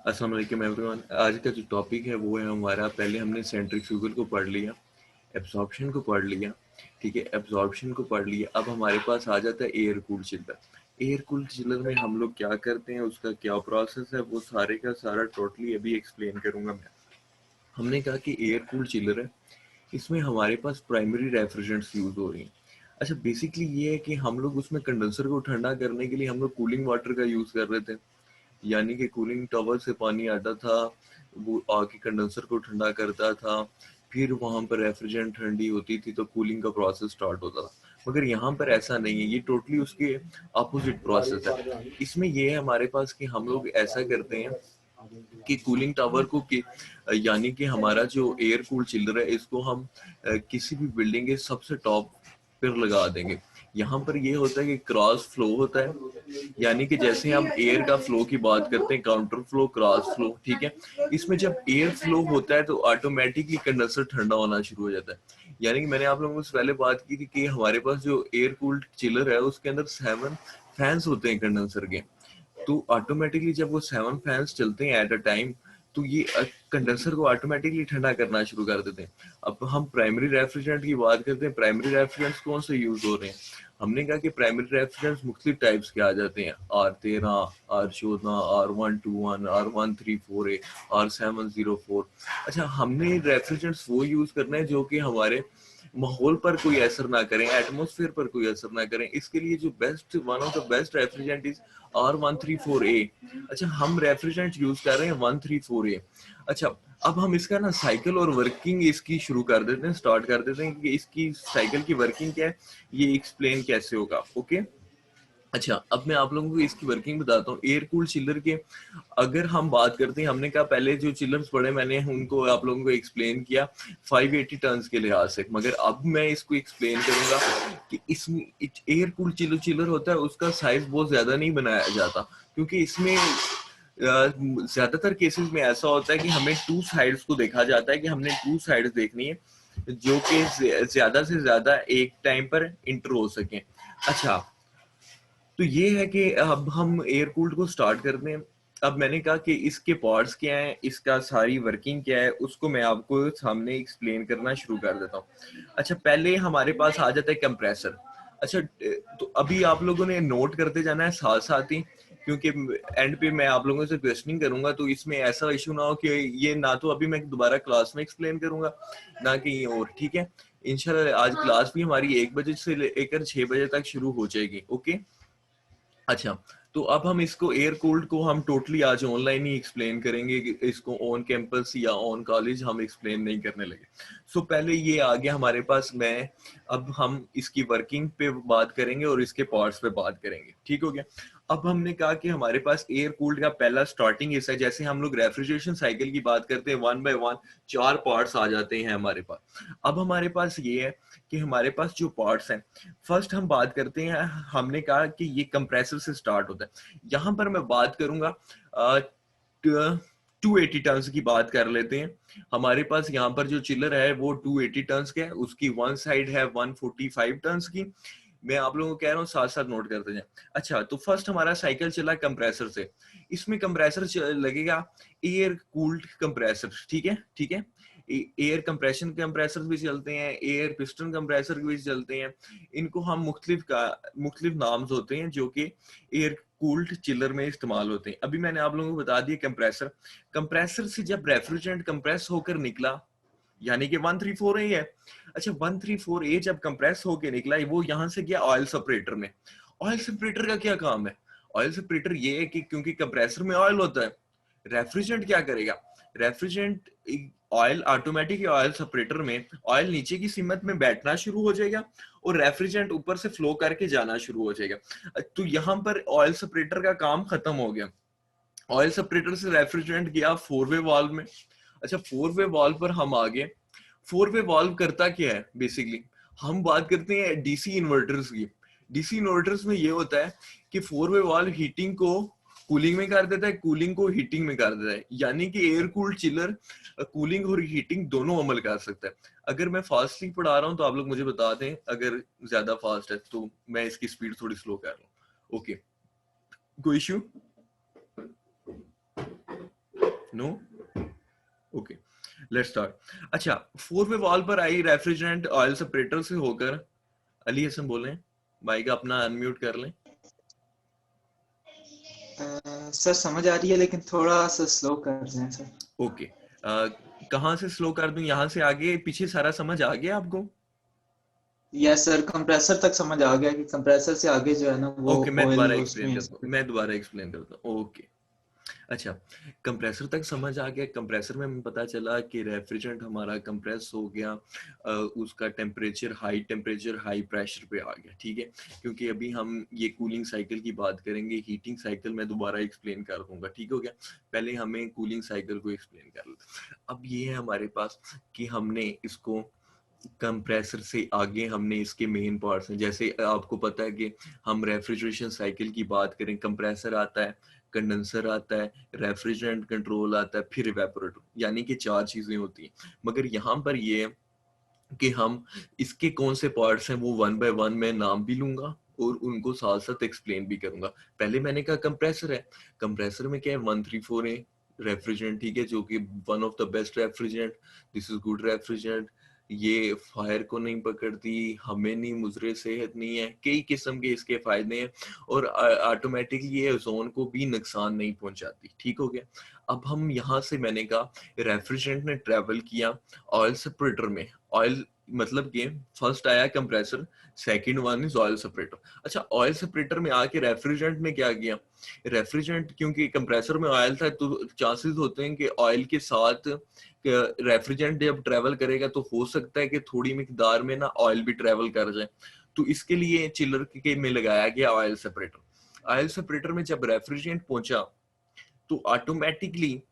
अस्सलाम वालेकुम एवरीवन। आज का जो टॉपिक है वो है हमारा, पहले हमने सेंट्रीफ्यूगल को पढ़ लिया, एब्जॉर्प्शन को पढ़ लिया, ठीक है, एब्जॉर्प्शन को पढ़ लिया। अब हमारे पास आ जाता है air cooled chiller. Air cooled chiller में हम लोग क्या करते हैं, उसका क्या प्रोसेस है, वो सारे का सारा टोटली अभी एक्सप्लेन करूंगा मैं। हमने कहा कि एयर कूल्ड चिलर है, इसमें हमारे पास प्राइमरी रेफ्रिजरेंट्स यूज हो रही हैं। अच्छा, बेसिकली ये है कि हम लोग उसमें कंडेंसर को ठंडा करने के लिए हम लोग कूलिंग वाटर का यूज कर रहे थे, यानी कि कूलिंग टॉवर से पानी आता था, वो आके कंडेंसर को ठंडा करता था, फिर वहां पर रेफ्रिजरेंट ठंडी होती थी तो कूलिंग का प्रोसेस स्टार्ट होता था। मगर यहाँ पर ऐसा नहीं है, ये टोटली उसके अपोजिट प्रोसेस है। इसमें ये है हमारे पास कि हम लोग ऐसा करते हैं कि कूलिंग टावर को कि यानी कि हमारा जो एयर कूल चिलर है इसको हम किसी भी बिल्डिंग के सबसे टॉप पर लगा देंगे। यहाँ पर ये होता है कि क्रॉस फ्लो होता है, यानी कि जैसे हम एयर का फ्लो की बात करते हैं, काउंटर फ्लो, क्रॉस फ्लो, ठीक है। इसमें जब एयर फ्लो होता है तो ऑटोमेटिकली कंडेंसर ठंडा होना शुरू हो जाता है। यानी कि मैंने आप लोगों से पहले बात की थी कि हमारे पास जो एयर कूल्ड चिलर है उसके अंदर 7 फैंस होते हैं कंडेंसर के। तो ऑटोमेटिकली जब वो 7 फैंस चलते हैं एट अ टाइम, तो ये कंडेंसर को ऑटोमेटिकली ठंडा करना शुरू कर देते हैं। अब हम प्राइमरी रेफ्रिजरेंट की बात करते हैं, प्राइमरी रेफ्रिजरेंट्स कौन से यूज हो रहे हैं। हमने कहा कि प्राइमरी रेफ्रिजरेंट्स मुख्तलिफ टाइप्स के आ जाते हैं, R13, R14, R121, R134A, R704। अच्छा, हमने रेफ्रिजरेंट्स वो यूज करना है जो कि हमारे माहौल पर कोई असर ना करें, एटमोसफेयर पर कोई असर ना करें। इसके लिए जो best, one of the best refrigerant is R134A। अच्छा, हम रेफ्रिजरेंट यूज कर रहे हैं 134A। अच्छा, अब हम इसका ना साइकिल और वर्किंग इसकी शुरू कर देते हैं, स्टार्ट कर देते हैं कि इसकी साइकिल की वर्किंग क्या है, ये एक्सप्लेन कैसे होगा। ओके, अच्छा, अब मैं आप लोगों को इसकी वर्किंग बताता हूँ एयर कूल्ड चिलर के। अगर हम बात करते हैं, हमने कहा पहले जो चिलर्स पढ़े मैंने उनको आप लोगों को एक्सप्लेन किया 580 टन के लिहाज से, मगर अब मैं इसको एक्सप्लेन करूंगा कि इसमें एयर कूल्ड चिलर होता है, उसका साइज बहुत ज्यादा नहीं बनाया जाता, क्योंकि इसमें ज्यादातर केसेस में ऐसा होता है कि हमें टू साइड्स को देखा जाता है, कि हमने टू साइड्स देखनी है जो कि ज्यादा से ज्यादा एक टाइम पर इंटर हो सके। अच्छा, तो ये है कि अब हम एयर कूल्ड को स्टार्ट करते हैं। अब मैंने कहा कि इसके पार्ट्स क्या हैं, इसका सारी वर्किंग क्या है, उसको मैं आपको सामने एक्सप्लेन करना शुरू कर देता हूँ। अच्छा, पहले हमारे पास आ जाता है कंप्रेसर। अच्छा, तो अभी आप लोगों ने नोट करते जाना है साथ साथ ही, क्योंकि एंड पे मैं आप लोगों से क्वेश्चनिंग करूंगा, तो इसमें ऐसा इशू ना हो कि ये ना तो अभी मैं दोबारा क्लास में एक्सप्लेन करूंगा ना कहीं और, ठीक है। इंशाल्लाह आज क्लास भी हमारी 1 बजे से लेकर 6 बजे तक शुरू हो जाएगी। ओके, अच्छा, तो अब हम इसको एयर कूल्ड को हम टोटली आज ऑनलाइन ही एक्सप्लेन करेंगे, कि इसको ऑन कैंपस या ऑन कॉलेज हम एक्सप्लेन नहीं करने लगे। सो पहले ये आ गया हमारे पास, मैं अब हम इसकी वर्किंग पे बात करेंगे और इसके पार्ट्स पे बात करेंगे, ठीक हो गया। अब हमने कहा कि हमारे पास एयर कूल्ड का पहला स्टार्टिंग हिस्सा, जैसे हम लोग रेफ्रिजरेशन साइकिल की बात करते हैं, 1 बाय 1 4 पार्ट्स आ जाते हैं हमारे पास। अब हमारे पास ये है कि हमारे पास जो पार्ट्स हैं, फर्स्ट हम बात करते हैं, हमने कहा कि ये कंप्रेसर से स्टार्ट होता है। यहाँ पर मैं बात करूंगा 280 टन की बात कर लेते हैं। हमारे पास यहाँ पर जो चिलर है वो 280 टन का है, उसकी वन साइड है 145 टन की। मैं आप लोगों को कह रहा हूँ साथ साथ नोट करते जाएं। अच्छा, तो फर्स्ट हमारा साइकिल चला कंप्रेसर से। इसमें कंप्रेसर लगेगा एयर कूल्ड कंप्रेसर, ठीक है, ठीक है। एयर कंप्रेशन कंप्रेसर भी चलते हैं, एयर पिस्टन कंप्रेसर भी चलते हैं। इनको हम मुख्तलिफ नाम्स होते हैं जो कि एयर कूल्ड चिलर में इस्तेमाल होते हैं। अभी मैंने आप लोगों को बता दिया कंप्रेसर। कंप्रेसर से जब रेफ्रिजरेंट कंप्रेस होकर निकला, यानी कि 134A है। अच्छा, 134A जब कंप्रेस होकर निकला, वो यहां से गया ऑयल सेपरेटर में। ऑयल सेपरेटर का क्या काम है? ऑयल सेपरेटर ये है कि क्योंकि कंप्रेसर में ऑयल होता है, रेफ्रिजरेंट क्या करेगा, refrigerant oil automatic oil separator में ऑयल नीचे की सीमत में बैठना शुरू हो जाएगा और रेफ्रिजरेंट ऊपर से फ्लो करके जाना शुरू हो जाएगा। तो यहाँ पर ऑयल सेपरेटर का काम खत्म हो गया। ऑयल सेपरेटर से रेफ्रिजरेंट गया 4 वे वाल्व में। अच्छा, 4 वे वाल्व पर हम आ गए। 4 वे वाल्व करता क्या है बेसिकली, हम बात करते हैं डीसी इन्वर्टर्स की। डीसी इन्वर्टर्स में ये होता है कि 4 वे वाल्व हीटिंग को कूलिंग में कर देता है, कूलिंग को हीटिंग में कर देता है, यानी कि एयर कूल्ड चिलर कूलिंग और हीटिंग दोनों अमल कर सकता है। अगर मैं फास्टली पढ़ा रहा हूँ तो आप लोग मुझे बता दें, अगर ज्यादा फास्ट है तो मैं इसकी स्पीड थोड़ी स्लो कर रहा हूँ। ओके, कोई issue? No? Okay, let's start. अच्छा, फोर वे वॉल पर आई रेफ्रिजरेंट ऑयल सेपरेटर से होकर, अली हसन बोलें, माइक अपना अनम्यूट कर लें। सर समझ आ रही है लेकिन थोड़ा सा स्लो कर दें सर। ओके, कहाँ से स्लो कर दूं? यहाँ से आगे पीछे सारा समझ आ गया आपको? यस सर, कंप्रेसर तक समझ आ गया कि कंप्रेसर से आगे जो है ना वो ओके, मैं ऑयल दोबारा एक्सप्लेन उसमें। करता हूँ, ओके। अच्छा, कंप्रेसर तक समझ आ गया। कंप्रेसर में हमें पता चला कि रेफ्रिजरेंट हमारा कंप्रेस हो गया, उसका टेम्परेचर हाई प्रेशर पे आ गया, ठीक है। क्योंकि अभी हम ये कूलिंग साइकिल की बात करेंगे, हीटिंग साइकिल मैं दोबारा एक्सप्लेन कर दूंगा, ठीक हो गया। पहले हमें कूलिंग साइकिल को एक्सप्लेन कर लेते। अब ये है हमारे पास कि हमने इसको कंप्रेसर से आगे हमने इसके मेन पार्ट्स हैं। जैसे आपको पता है कि हम रेफ्रिजरेशन साइकिल की बात करें, कंप्रेसर आता है, कंडेंसर आता है, रेफ्रिजरेंट कंट्रोल आता है, फिर इवेपोरेटर, यानी कि 4 चीजें होती हैं। मगर यहाँ पर ये है कि हम इसके कौन से पार्ट्स हैं वो वन बाय वन मैं नाम भी लूंगा और उनको साथ साथ एक्सप्लेन भी करूंगा। पहले मैंने कहा कंप्रेसर है, कंप्रेसर में क्या है, 134 है रेफ्रिजरेंट, ठीक है, जो कि one of the best refrigerant, this is good refrigerant. ये फायर को नहीं पकड़ती, हमें नहीं मुजरे, सेहत नहीं है, कई किस्म के इसके फायदे हैं और ऑटोमेटिकली ये ओजोन को भी नुकसान नहीं पहुंचाती, ठीक हो गया। अब हम यहाँ से मैंने कहा रेफ्रिजरेंट ने ट्रेवल किया ऑयल सेपरेटर में। ऑयल मतलब कि फर्स्ट आया compressor, second one is oil separator. अच्छा, ऑयल सेपरेटर में आके रेफ्रिजरेंट ने क्या किया, रेफ्रिजरेंट क्योंकि कंप्रेसर में ऑयल था तो चांसेस होते हैं कि ऑयल के साथ रेफ्रिजरेंट जब ट्रेवल करेगा तो हो सकता है कि थोड़ी मिकदार में ना ऑयल भी ट्रेवल कर जाए, तो इसके लिए चिलर के में लगाया गया ऑयल सेपरेटर। ऑयल सेपरेटर में जब रेफ्रिजरेंट पहुंचा तो ऑटोमेटिकली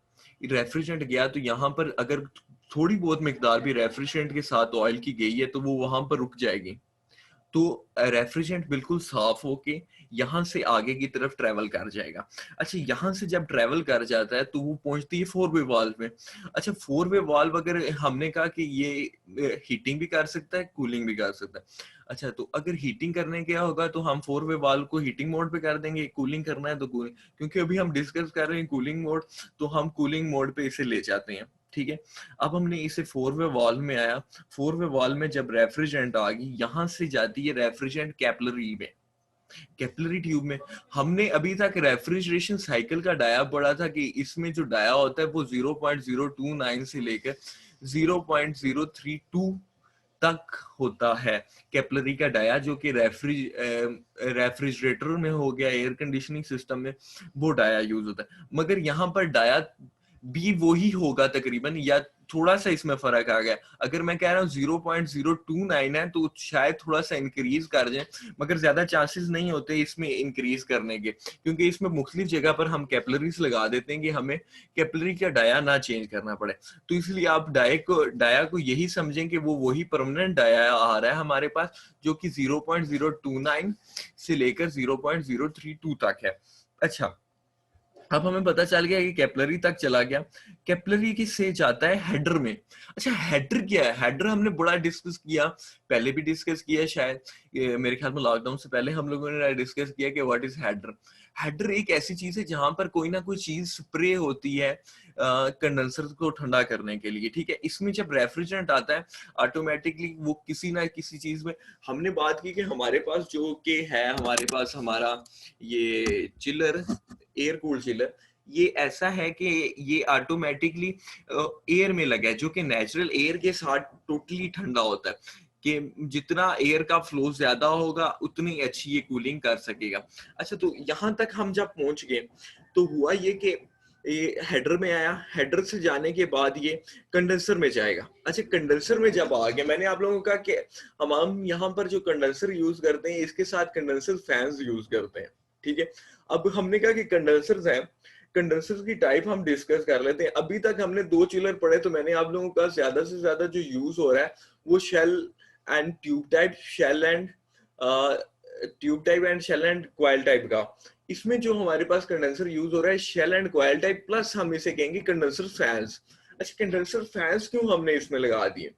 रेफ्रिजरेंट गया, तो यहाँ पर अगर थोड़ी बहुत मिकदार भी रेफ्रिजरेंट के साथ ऑयल की गई है तो वो वहां पर रुक जाएगी, तो रेफ्रिजरेंट बिल्कुल साफ होके यहाँ से आगे की तरफ ट्रेवल कर जाएगा। अच्छा, यहाँ से जब ट्रेवल कर जाता है तो वो पहुंचती है फोर वे वाल्व में। अच्छा, फोर वे वाल्व अगर हमने कहा कि ये हीटिंग भी कर सकता है, कूलिंग भी कर सकता है। अच्छा, तो अगर हीटिंग करने क्या होगा तो हम फोर वे वाल्व को हीटिंग मोड पे कर देंगे, कूलिंग करना है तो कूलिंग, क्योंकि अभी हम डिस्कस कर रहे हैं कूलिंग मोड, तो हम कूलिंग मोड पे इसे ले जाते हैं, ठीक है। अब हमने इसे फोर वे वाल्व में आया, फोर वे वाल्व में जब रेफ्रिजरेंट आ गई, यहां से जाती है रेफ्रिजरेंट कैपिलरी में, कैपिलरी ट्यूब में। हमने अभी तक रेफ्रिजरेशन साइकिल का डाया पढ़ा था कि इसमें जो डाया होता है वो 0.029 से लेकर 0.032 तक होता है, कैपिलरी का डाया, जो कि रेफ्रिजरेटर में हो गया, एयर कंडीशनिंग सिस्टम में वो डाया यूज होता है। मगर यहाँ पर डाया भी वही होगा तकरीबन, या थोड़ा सा इसमें फर्क आ गया। अगर मैं कह रहा हूँ 0.029 है तो शायद थोड़ा सा इंक्रीज कर जाए, मगर ज्यादा चांसेस नहीं होते इसमें इंक्रीज करने के, क्योंकि इसमें मुख्तलिफ जगह पर हम कैपिलरीज लगा देते हैं कि हमें कैपिलरी का डाया ना चेंज करना पड़े। तो इसलिए आप डाया को यही समझें कि वो वही परमानेंट डाया आ रहा है हमारे पास, जो कि 0.029 से लेकर 0.032 तक है। अच्छा, अब हमें पता चल गया कि कैपिलरी तक चला गया, कैपिलरी की से जाता है हेडर में। अच्छा, हेडर क्या है? हेडर हमने बड़ा डिस्कस किया, पहले भी डिस्कस किया शायद, मेरे ख्याल में लॉकडाउन से पहले हम लोगों ने डिस्कस किया कि व्हाट इज हेडर। हेडर एक ऐसी चीज है जहां पर कोई ना कोई चीज स्प्रे होती है कंडेंसर को ठंडा करने के लिए, ठीक है। इसमें जब रेफ्रिजरेंट आता है ऑटोमेटिकली वो किसी ना किसी चीज में, हमने बात की कि हमारे पास जो कि है, हमारे पास हमारा ये चिलर, एयर कूल्ड चिलर, ये ऐसा है कि ये ऑटोमेटिकली एयर में लगा है, जो कि नेचुरल एयर के साथ टोटली ठंडा होता है, कि जितना एयर का फ्लो ज्यादा होगा उतनी अच्छी ये कूलिंग कर सकेगा। अच्छा, तो यहां तक हम जब पहुंच गए तो हुआ ये कि ये हेडर में आया, हेडर से जाने के बाद ये कंडेंसर में जाएगा। अच्छा, कंडेंसर में जब आ गया, मैंने आप लोगों को कहा कि हम यहाँ पर जो कंडेंसर यूज करते हैं इसके साथ कंडेंसर फैंस यूज करते हैं, ठीक है। अब हमने कहा कि कंडेंसर्स हैं, कंडेंसर की टाइप हम डिस्कस कर लेते हैं। अभी तक हमने 2 चिलर पढ़े, तो मैंने आप लोगों का ज्यादा से ज्यादा जो यूज हो रहा है वो shell and tube type, shell and coil type का। इसमें जो हमारे पास कंडेंसर यूज हो रहा है shell and coil type, plus हम इसे कहेंगे कंडेंसर फैंस। अच्छा, कंडेंसर फैंस क्यों हमने इसमें लगा दिए?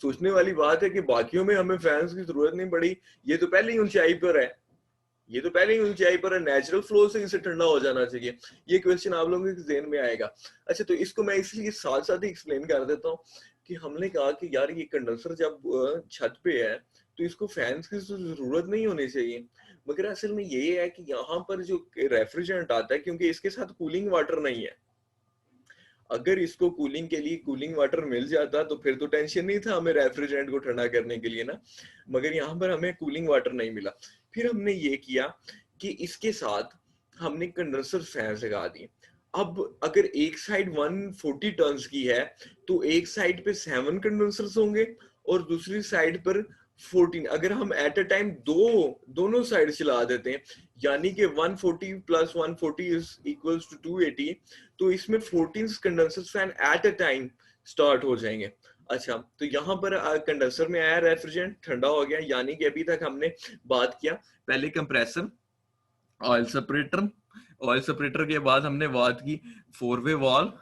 सोचने वाली बात है कि बाकियों में हमें फैंस की जरूरत नहीं पड़ी, ये तो पहले ही ऊंचाई पर है, ये तो पहले ही ऊंचाई पर है, नेचुरल फ्लो से इसे ठंडा हो जाना चाहिए। ये क्वेश्चन आप लोगों के ज़हन में आएगा। अच्छा, तो इसको मैं इसलिए साथ साथ ही एक्सप्लेन कर देता हूँ कि हमने कहा कि यार ये कंडेंसर जब छत पे है तो इसको फैंस की तो जरूरत नहीं होनी चाहिए, मगर असल में ये है कि यहाँ पर जो रेफ्रिजरेंट आता है, क्योंकि इसके साथ कूलिंग वाटर नहीं है, अगर इसको कूलिंग के लिए कूलिंग वाटर मिल जाता तो फिर तो टेंशन नहीं था हमें रेफ्रिजरेंट को ठंडा करने के लिए ना, मगर यहाँ पर हमें कूलिंग वाटर नहीं मिला। फिर हमने ये किया कि इसके साथ हमने कंडेंसर फैंस लगा दिए। अब अगर एक साइड 140 टर्न्स की है तो एक साइड पे 7 कंडेंसर्स होंगे और दूसरी साइड पर 14। अगर हम एट अ टाइम दोनों साइड चला देते हैं, यानी कि 140 प्लस 140 इज इक्वल्स टू 280, तो इसमें 14 condenser fan at a time start हो जाएंगे। अच्छा, तो यहाँ पर कंडेंसर में आया रेफ्रिजरेंट, ठंडा हो गया, यानी कि अभी तक हमने बात किया पहले compressor, oil separator, oil separator के बाद हमने बात की 4-वे valve,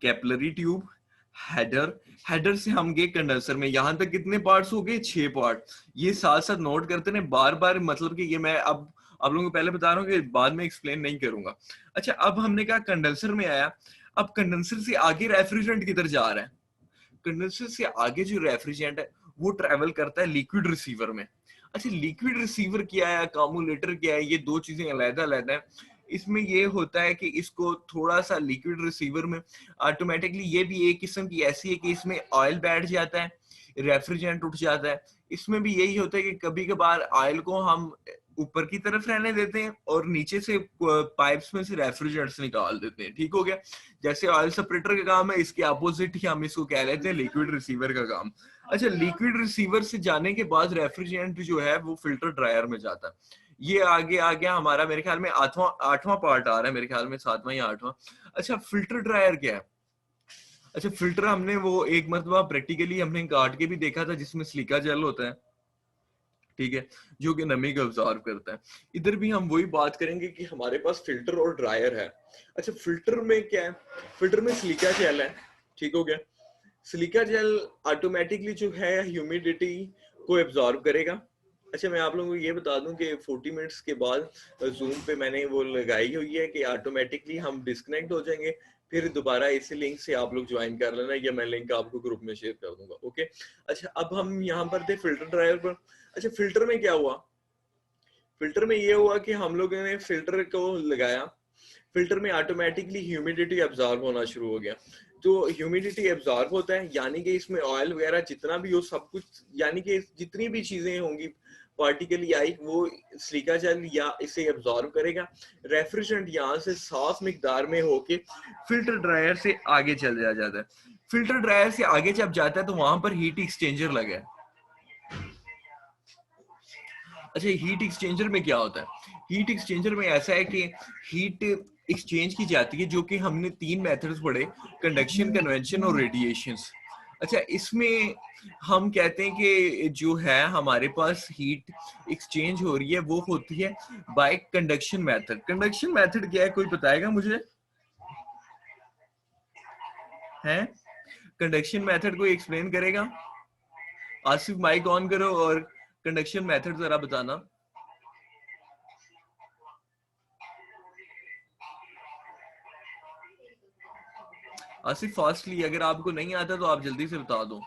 capillary tube, header, header से हम गए कंडेंसर में। यहां तक कितने पार्ट्स हो गए? 6 पार्ट। ये साथ साथ नोट करते हैं बार बार, मतलब कि ये मैं अब आप लोगों को पहले बता रहा हूँ कि बाद में एक्सप्लेन नहीं करूंगा। अच्छा, अब हमने कहा कंडेंसर में आया, अब कंडेंसर से आगे रेफ्रिजरेंट किधर जा रहा है? कंडेंसर से आगे जो रेफ्रिजरेंट है वो ट्रेवल करता है लिक्विड रिसीवर में। अच्छा, लिक्विड रिसीवर क्या है, अकामुलेटर क्या है, ये दो चीजें अलग अलग है। इसमें ये होता है कि इसको थोड़ा सा लिक्विड रिसीवर में ऑटोमेटिकली, ये भी एक किस्म की ऐसी है कि इसमें ऑयल बैठ जाता है, रेफ्रिजरेंट उठ जाता है। इसमें भी यही होता है कि कभी कभार ऑयल को हम ऊपर की तरफ रहने देते हैं और नीचे से पाइप्स में से रेफ्रिजरेंट्स निकाल देते हैं। ठीक हो गया? जैसे ऑयल सेपरेटर का काम है, इसके अपोजिट ही हम इसको कह लेते हैं लिक्विड रिसीवर का काम। अच्छा, लिक्विड रिसीवर से जाने के बाद रेफ्रिजरेंट जो है वो फिल्टर ड्रायर में जाता है। ये आगे आ गया हमारा, मेरे ख्याल में आठवां पार्ट आ रहा है, मेरे ख्याल में 7वां या 8वां। अच्छा, फिल्टर ड्रायर क्या है? अच्छा, फिल्टर हमने वो एक मरतबा प्रैक्टिकली हमने काट के भी देखा था, जिसमें सिलिका जेल होता है, ठीक है, जो कि नमी को अब्सॉर्ब करता है। इधर भी हम वही बात करेंगे कि हमारे पास फिल्टर और ड्रायर है। अच्छा, फिल्टर में क्या है? फिल्टर में सिलिका जेल है, ठीक हो गया। सिलिका जेल ऑटोमेटिकली जो है ह्यूमिडिटी को एब्जॉर्ब करेगा। अच्छा, मैं आप लोगों को ये बता दूं कि 40 मिनट्स के बाद जूम पे मैंने वो लगाई हुई है कि ऑटोमेटिकली हम डिस्कनेक्ट हो जाएंगे, फिर दोबारा इसी लिंक से आप लोग ज्वाइन कर लेना, या मैं लिंक आपको ग्रुप में शेयर कर दूंगा। ओके। अच्छा, अब हम यहाँ पर थे फिल्टर ड्रायर पर। अच्छा, फिल्टर में क्या हुआ? फिल्टर में ये हुआ कि हम लोगों ने फिल्टर को लगाया, फिल्टर में ऑटोमेटिकली ह्यूमिडिटी एब्जॉर्ब होना शुरू हो गया। तो ह्यूमिडिटी एब्जॉर्ब होता है, यानी कि इसमें ऑयल वगैरह जितना भी हो सब कुछ, यानी कि जितनी भी चीजें होंगी पार्टिकल आई, वो सिलिका जेल या इसे एब्जॉर्ब करेगा। रेफ्रिजरेंट यहाँ से साफ मिकदार में होके फिल्टर ड्रायर से आगे चल जाता है। फिल्टर ड्रायर से आगे जब जाता है तो वहां पर हीट एक्सचेंजर लगा है। अच्छा, हीट एक्सचेंजर में क्या होता है? हीट एक्सचेंजर में ऐसा है कि हीट एक्सचेंज की जाती है, जो कि हमने 3 मेथड्स पढ़े, कंडक्शन, कन्वेंशन और रेडिएशंस। अच्छा, इसमें हम कहते हैं कि जो है हमारे पास हीट एक्सचेंज हो रही है वो होती है bye conduction method. Conduction method क्या है, कोई बताएगा मुझे? है कंडक्शन मेथड कोई एक्सप्लेन करेगा? आसिफ, माइक ऑन करो और कंडक्शन मेथड जरा बताना। आसिफ, फास्टली, अगर आपको नहीं आता तो आप जल्दी से बता दो,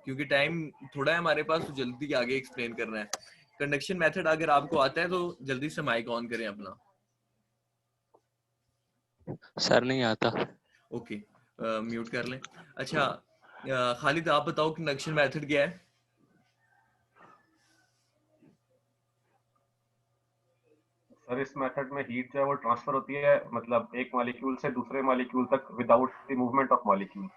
क्योंकि टाइम थोड़ा है हमारे पास, तो जल्दी आगे एक्सप्लेन करना है। कंडक्शन मेथड अगर आपको आता है तो जल्दी से माइक ऑन करें अपना। सर नहीं आता। ओके, म्यूट कर लें। अच्छा, खालिद आप बताओ कंडक्शन मेथड क्या है? सर, इस मेथड में हीट जो है वो ट्रांसफर होती है, मतलब एक मॉलिक्यूल से दूसरे मॉलिक्यूल तक without the movement of molecule.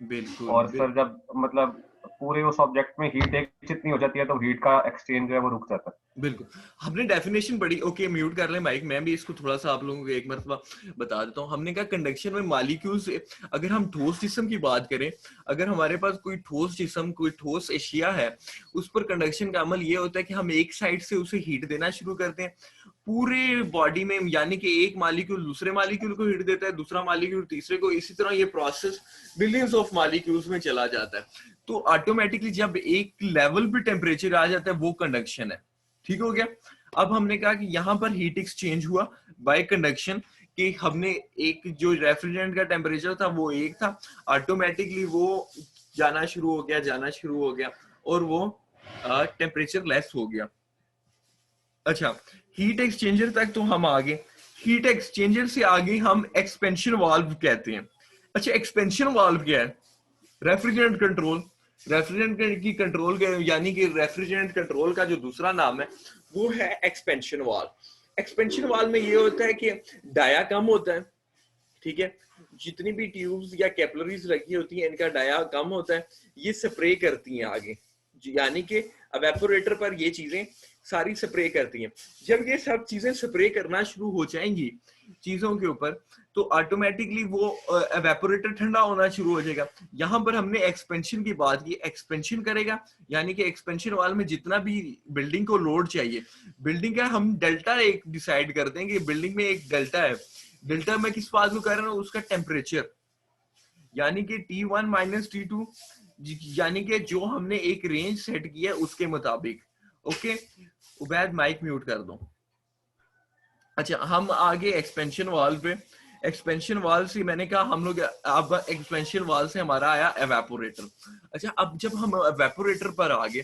बिल्कुल और सर जब मतलब पूरे उस ऑब्जेक्ट में हीट एक जितनी हो जाती है तो हीट का एक्सचेंज जो है वो रुक जाता है। बिल्कुल, हमने डेफिनेशन पढ़ी। ओके, म्यूट कर ले माइक, मैं भी इसको थोड़ा सा आप लोगों को एक मरतबा बता देता हूँ। हमने कहा कंडक्शन में मॉलिक्यूल्स, अगर हम ठोस जिस्म की बात करें, अगर हमारे पास कोई ठोस जिस्म, कोई ठोस एशिया है, उस पर कंडक्शन का अमल ये होता है कि हम एक साइड से उसे हीट देना शुरू करते हैं पूरे बॉडी में, यानी कि एक मॉलिक्यूल दूसरे मॉलिक्यूल को हीट देता है, दूसरा मॉलिक्यूल तीसरे को, इसी तरह ये प्रोसेस बिलियंस ऑफ मॉलिक्यूल्स में चला जाता है। तो ऑटोमेटिकली जब एक लेवल पे टेम्परेचर आ जाता है वो कंडक्शन है। ठीक हो गया। अब हमने कहा कि यहाँ पर हीट एक्सचेंज हुआ बाय कंडक्शन, कि हमने एक जो रेफ्रिजरेंट का टेम्परेचर था वो एक था, ऑटोमेटिकली वो जाना शुरू हो गया और वो टेम्परेचर लेस हो गया। अच्छा, हीट एक्सचेंजर तक तो हम आगे, हीट एक्सचेंजर से आगे हम एक्सपेंशन वाल्व कहते हैं। अच्छा, एक्सपेंशन वाल्व क्या है? रेफ्रिजरेंट कंट्रोल, रेफ्रिजरेंट की कंट्रोल के, यानी कि रेफ्रिजरेंट कंट्रोल का जो दूसरा नाम है वो है एक्सपेंशन वाल्व। एक्सपेंशन वाल्व में ये होता है कि डाया कम होता है, ठीक है, जितनी भी ट्यूब्स या कैपिलरीज लगी होती हैं इनका डाया कम होता है, ये स्प्रे करती हैं आगे, यानी कि एवेपोरेटर पर ये चीजें सारी स्प्रे करती हैं। जब ये सब चीजें स्प्रे करना शुरू हो जाएंगी चीजों के ऊपर, तो ऑटोमेटिकली वो एवेपोरेटर ठंडा होना शुरू हो जाएगा। यहाँ पर हमने एक्सपेंशन की बात की, एक्सपेंशन करेगा, यानी कि एक्सपेंशन वाल में जितना भी बिल्डिंग को लोड चाहिए, बिल्डिंग का हम डेल्टा एक डिसाइड कर देंगे, बिल्डिंग में एक डेल्टा है, डेल्टा में किस बात को कर रहा हूँ, उसका टेम्परेचर, यानी कि T1 माइनस T2, यानी कि जो हमने एक रेंज सेट किया है उसके मुताबिक। ओके, उबैद माइक म्यूट कर दो। अच्छा, हम आगे एक्सपेंशन वाल्व पे, एक्सपेंशन वाल्व से मैंने कहा हम लोग, अब एक्सपेंशन वाल्व से हमारा आया एवेपोरेटर। अच्छा, अब जब हम एवेपोरेटर पर आ गए,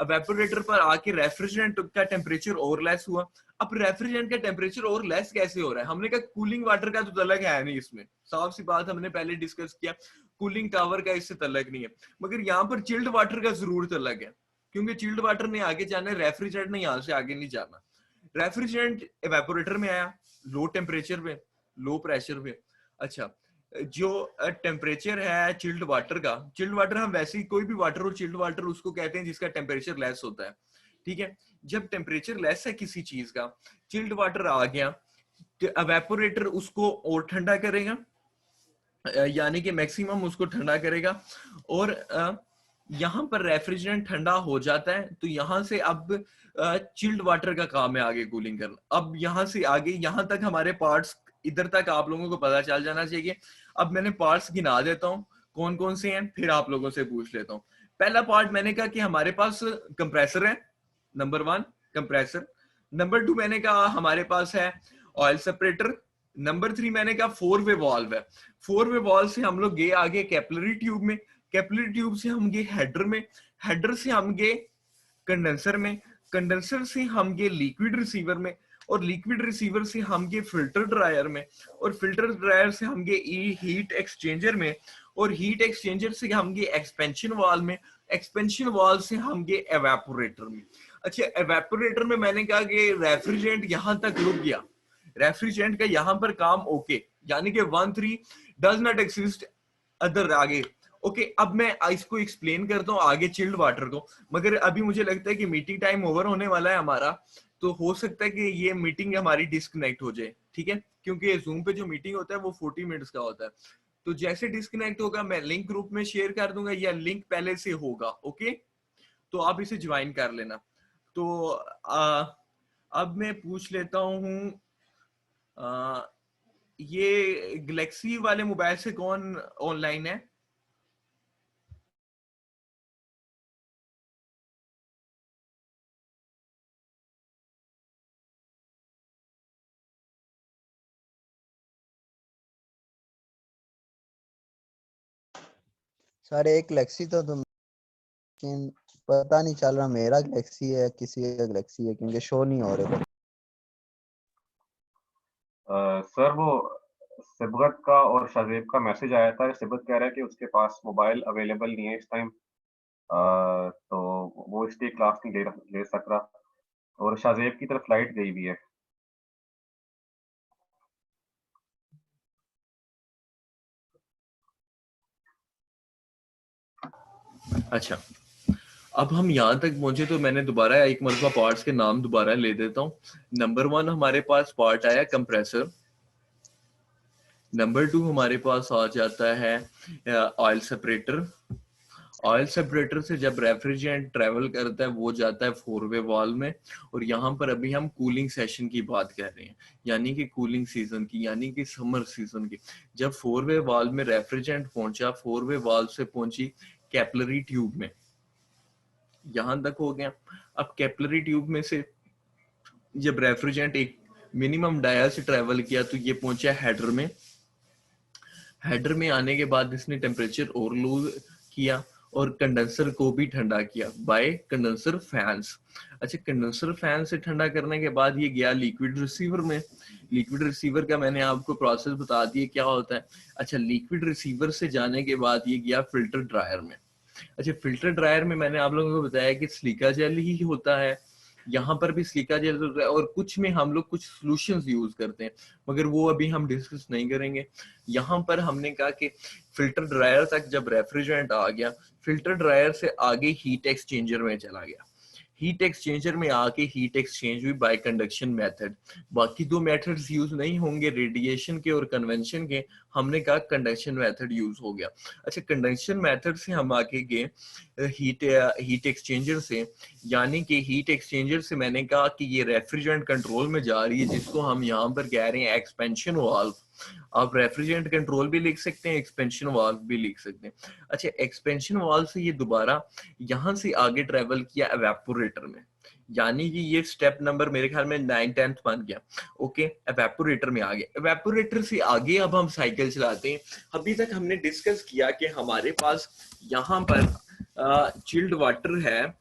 एवेपोरेटर पर आके रेफ्रिजरेंट का टेम्परेचर और लेस हुआ। अब रेफ्रिजरेंट का टेम्परेचर और लेस कैसे हो रहा है? हमने कहा कूलिंग वाटर का तो तलक है नहीं इसमें, साफ सी बात हमने पहले डिस्कस किया, कूलिंग टावर का इससे तलक नहीं है, मगर यहाँ पर चिल्ड वाटर का जरूर तलक है, क्योंकि चिल्ड वाटर ने आगे जाना है, रेफ्रिजरेंट ने यहाँ से आगे नहीं जाना। रेफ्रिजरेंट एवेपोरेटर में आया लो टेम्परेचर पे, लो प्रेशर पे। अच्छा, जो टेम्परेचर है चिल्ड वाटर का, चिल्ड वाटर हम वैसे ही कोई भी वाटर हो, चिल्ड वाटर उसको कहते हैं जिसका टेम्परेचर लेस होता है, ठीक है। जब टेम्परेचर लेस है किसी चीज का, चिल्ड वाटर आ गया, एवेपोरेटर उसको और ठंडा करेगा, यानी कि मैक्सिमम उसको ठंडा करेगा, और यहाँ पर रेफ्रिजरेंट ठंडा हो जाता है, तो यहाँ से अब चिल्ड वाटर का काम है आगे कूलिंग करना। अब यहाँ से आगे यहाँ तक हमारे पार्ट्स, इधर तक आप लोगों को पता चल जाना चाहिए। अब मैंने पार्ट्स गिना देता हूँ कौन कौन से हैं, फिर आप लोगों से पूछ लेता हूँ। पहला पार्ट मैंने कहा कि हमारे पास कंप्रेसर है, नंबर 1 कंप्रेसर। नंबर 2 मैंने कहा हमारे पास है ऑयल सेपरेटर। नंबर 3 मैंने कहा 4 वे वाल्व है। 4 वे वाल्व से हम लोग गए आगे कैपिलरी ट्यूब में, कैपिलरी ट्यूब से हम गए हेडर में, हेडर से हम गए कंडेंसर में, कंडेंसर से हम गए लिक्विड रिसीवर में, और लिक्विड रिसीवर से हम गए फिल्टर ड्रायर में, और फिल्टर ड्रायर से हम गए हीट एक्सचेंजर में, और हीट एक्सचेंजर से हम गए एक्सपेंशन वाल्व में, एक्सपेंशन वाल्व से हम गए एवेपोरेटर में। अच्छा, एवेपोरेटर में मैंने कहा कि रेफ्रिजरेंट यहां तक रुक गया, रेफ्रिजरेंट का यहां पर काम ओके, यानी कि 1-3 डज नॉट एक्सिस्ट अदर आगे। ओके, अब मैं इसको एक्सप्लेन करता हूँ आगे चिल्ड वाटर को, मगर अभी मुझे लगता है कि मीटिंग टाइम ओवर होने वाला है हमारा, तो हो सकता है कि ये मीटिंग हमारी डिस्कनेक्ट हो जाए, ठीक है, क्योंकि जूम पे जो मीटिंग होता है वो 40 मिनट्स का होता है। तो जैसे डिस्कनेक्ट होगा मैं लिंक ग्रुप में शेयर कर दूंगा, या लिंक पहले से होगा, ओके, तो आप इसे ज्वाइन कर लेना। तो अब मैं पूछ लेता हूँ, ये गैलेक्सी वाले मोबाइल से कौन ऑनलाइन है? सर एक गैलेक्सी तो तुम, लेकिन पता नहीं चल रहा मेरा गैलेक्सी है किसी का गैलेक्सी है, क्योंकि शो नहीं हो रहे। सर वो सिबगत का और शाजेब का मैसेज आया था, सिबगत कह रहा है कि उसके पास मोबाइल अवेलेबल नहीं है इस टाइम, तो वो इसलिए क्लास नहीं ले सक रहा, और शाजेब की तरफ फ्लाइट गई हुई है। अच्छा, अब हम यहाँ तक पहुंचे, तो मैंने दोबारा एक मरतबा पार्ट्स के नाम दोबारा ले देता हूँ। नंबर 1 हमारे पास पार्ट आया कंप्रेसर। नंबर 2 हमारे पास आ जाता है ऑयल सेपरेटर। ऑयल सेपरेटर से जब रेफ्रिजरेंट ट्रेवल करता है वो जाता है 4 वे वाल्व में, और यहाँ पर अभी हम कूलिंग सेशन की बात कर रहे हैं, यानी कि कूलिंग सीजन की, यानी कि समर सीजन की। जब 4 वे वाल्व में रेफ्रिजरेंट पहुंचा, 4 वे वाल्व से पहुंची कैपिलरी ट्यूब में, यहां तक हो गया। अब कैपिलरी ट्यूब में से जब रेफ्रिजरेंट एक मिनिमम डाया से ट्रेवल किया तो ये पहुंचा हेडर में। हेडर में आने के बाद इसने टेम्परेचर और लो किया और कंडेंसर को भी ठंडा किया बाय कंडेंसर फैंस। अच्छा, कंडेंसर फैन से ठंडा करने के बाद ये गया लिक्विड रिसीवर में। लिक्विड रिसीवर का मैंने आपको प्रोसेस बता दिया क्या होता है। अच्छा, लिक्विड रिसीवर से जाने के बाद ये गया फिल्टर ड्रायर में। अच्छा, फिल्टर ड्रायर में मैंने आप लोगों को बताया कि सिलिका जेल ही होता है, यहाँ पर भी सिलिका जेल होता है और कुछ में हम लोग कुछ सॉल्यूशंस यूज करते हैं, मगर वो अभी हम डिस्कस नहीं करेंगे। यहाँ पर हमने कहा कि फिल्टर ड्रायर तक जब रेफ्रिजरेंट आ गया, फिल्टर ड्रायर से आगे हीट एक्सचेंजर में चला गया। हीट एक्सचेंजर में आके हीट एक्सचेंज हुई बाय कंडक्शन मेथड। बाकी दो मेथड्स यूज नहीं होंगे, रेडिएशन के और कन्वेंशन के। हमने कहा कंडक्शन मेथड यूज हो गया। अच्छा, कंडक्शन मेथड से हम आगे गए हीट एक्सचेंजर से, यानी कि हीट एक्सचेंजर से मैंने कहा कि ये रेफ्रिजरेंट कंट्रोल में जा रही है, जिसको हम यहाँ पर कह रहे हैं एक्सपेंशन वाल्व। आप रेफ्रिजरेंट कंट्रोल भी लिख सकते हैं, एक्सपेंशन वाल्व भी लिख सकते हैं। अच्छा, एक्सपेंशन वाल्व से ये दोबारा यहाँ से आगे ट्रेवल किया एवेपोरेटर में, यानी कि ये स्टेप नंबर मेरे ख्याल में 9-10 बन गया। ओके, एवेपोरेटर में आ गया। एवेपोरेटर से आगे अब हम साइकिल चलाते हैं। अभी तक हमने डिस्कस किया कि हमारे पास यहाँ पर चिल्ड वाटर है,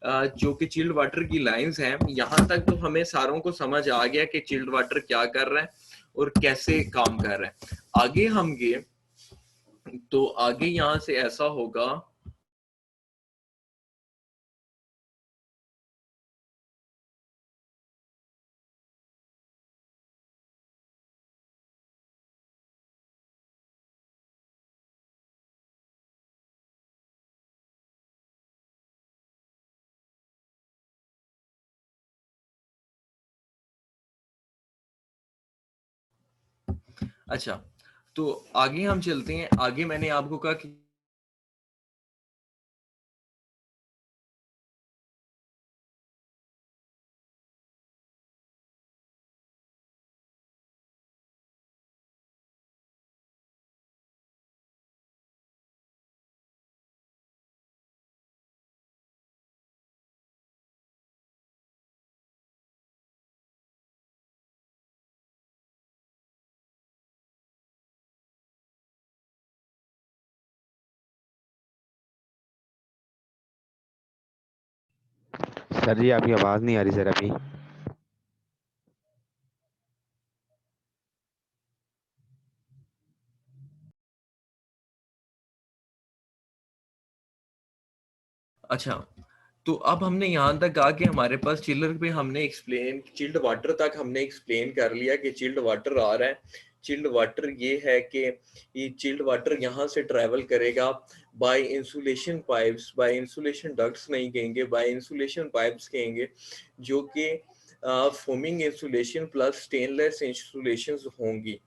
जो कि चिल्ड वाटर की लाइंस हैं। यहाँ तक तो हमें सारों को समझ आ गया कि चिल्ड वाटर क्या कर रहा है और कैसे काम कर रहा है। आगे हम गए तो आगे यहाँ से ऐसा होगा, अच्छा तो आगे हम चलते हैं। आगे मैंने आपको कहा कि सर जी आपकी आवाज नहीं आ रही सर अभी। अच्छा, तो अब हमने यहाँ तक कहा कि हमारे पास चिल्लर पे हमने एक्सप्लेन, चिल्ड वाटर तक हमने एक्सप्लेन कर लिया कि चिल्ड वाटर आ रहा है। चिल्ड वाटर ये है कि ये चिल्ड वाटर यहाँ से ट्रेवल करेगा by insulation pipes, by insulation ducts नहीं कहेंगे, बाय इंसुलेशन पाइप्स कहेंगे, जो कि foaming insulation plus stainless insulation होंगी।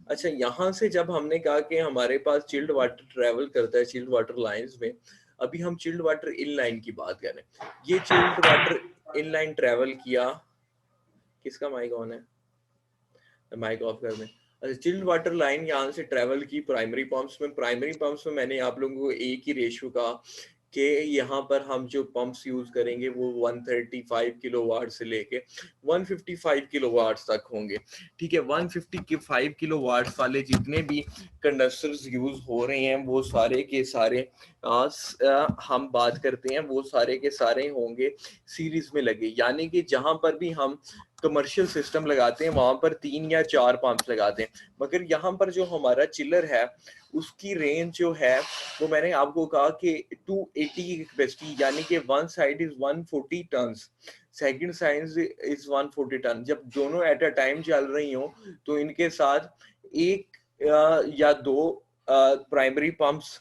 अच्छा, यहाँ से जब हमने कहा कि हमारे पास चिल्ड वाटर ट्रेवल करता है चिल्ड वाटर लाइंस में, अभी हम चिल्ड वाटर इनलाइन की बात करें। ये चिल्ड वाटर इनलाइन ट्रेवल किया, किसका माइक ऑन है, माइक ऑफ कर दें। अच्छा, चिल्ड वाटर लाइन यहाँ से ट्रेवल की प्राइमरी पंप्स में। प्राइमरी पंप्स में मैंने आप लोगों को एक ही रेशियो का कि यहाँ पर हम जो पंप्स यूज करेंगे वो 135 किलोवाट से लेके 155 किलोवाट तक होंगे। ठीक है, 155 किलोवाट वाले जितने भी कंडेंसर्स यूज हो रहे हैं वो सारे के सारे हम बात करते हैं वो सारे के सारे होंगे सीरीज में लगे, यानी कि जहां पर भी हम कमर्शियल सिस्टम लगाते हैं वहां पर 3 या 4 पंप्स लगाते हैं। मगर यहाँ पर जो हमारा चिलर है उसकी रेंज जो है वो मैंने आपको कहा कि 280 की कैपेसिटी, यानी कि one side is 140 ton, second side is 140 ton. जब दोनों एट अ टाइम चल रही हो तो इनके साथ एक या दो प्राइमरी पंप्स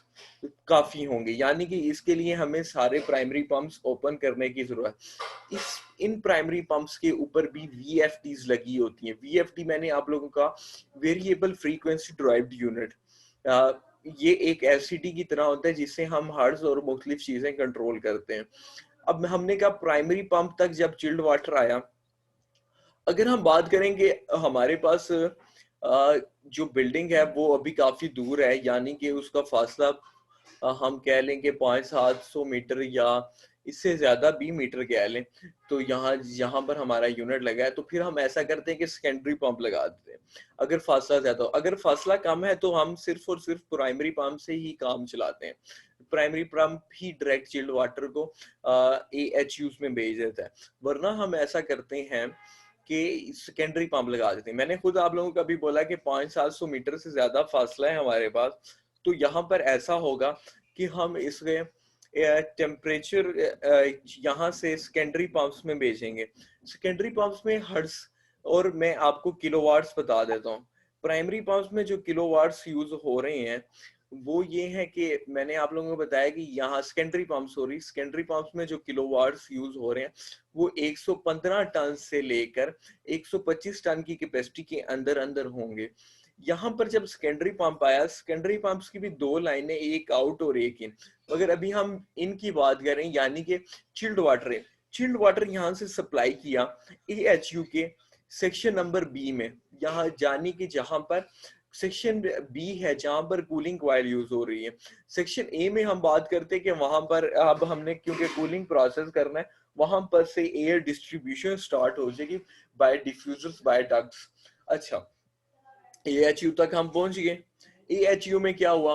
काफी होंगे, यानी कि इसके लिए हमें सारे प्राइमरी पंप्स ओपन करने की जरूरत। इन प्राइमरी पंप्स के ऊपर भी VFDs लगी होती हैं। VFD मैंने आप लोगों का वेरिएबल फ्रीक्वेंसी ड्राइव्ड यूनिट, ये एक LCD की तरह होता है जिससे हम हर्ट्ज और मुख्तलिफ चीजें कंट्रोल करते हैं। अब हमने कहा प्राइमरी पंप तक जब चिल्ड वाटर आया, अगर हम बात करेंगे हमारे पास जो बिल्डिंग है वो अभी काफी दूर है, यानी कि उसका फासला हम कह लेंगे 500-700 मीटर या इससे ज्यादा बी मीटर क्या लें, तो यहाँ पर हमारा यूनिट लगा है, तो फिर हम ऐसा करते हैं कि सेकेंडरी पंप लगा देते हैं। अगर फासला ज्यादा हो, अगर फासला कम है तो हम सिर्फ और सिर्फ प्राइमरी पंप से ही काम चलाते हैं। प्राइमरी पंप ही डायरेक्ट चिल्ड वाटर को AHUs में भेज देता है, वरना हम ऐसा करते हैं कि सेकेंडरी पंप लगा देते हैं। मैंने खुद आप लोगों को अभी बोला कि 500-700 मीटर से ज्यादा फासला है हमारे पास, तो यहाँ पर ऐसा होगा कि हम इसके टेम्परेचर यहाँ से सेकेंडरी पंप्स में भेजेंगे। सेकेंडरी पंप्स में हर्ट्ज और मैं आपको किलोवाट्स बता देता हूँ। प्राइमरी पंप्स में जो किलोवाट्स यूज हो रहे हैं वो ये है कि मैंने आप लोगों को बताया कि यहाँ सेकेंडरी पंप्स में जो किलोवाट्स यूज हो रहे हैं वो 115 टन से लेकर 125 टन की कैपेसिटी के अंदर अंदर होंगे। यहाँ पर जब सेकेंडरी पंप आया, सेकेंडरी पंप्स की भी दो लाइनें, एक आउट और एक इन, मगर अभी हम इनकी बात करें, यानी कि चिल्ड वाटर यहाँ से सप्लाई किया AHU के सेक्शन नंबर बी में, यहाँ जानी कि जहां पर सेक्शन बी है जहां पर कूलिंग कॉइल यूज हो रही है। सेक्शन ए में हम बात करते हैं कि वहां पर अब हमने क्योंकि कूलिंग प्रोसेस करना है, वहां पर से एयर डिस्ट्रीब्यूशन स्टार्ट हो जाएगी बाय डिफ्यूजर्स, बाय डक्ट्स। अच्छा, AHU तक हम पहुंच गए। AHU में क्या हुआ,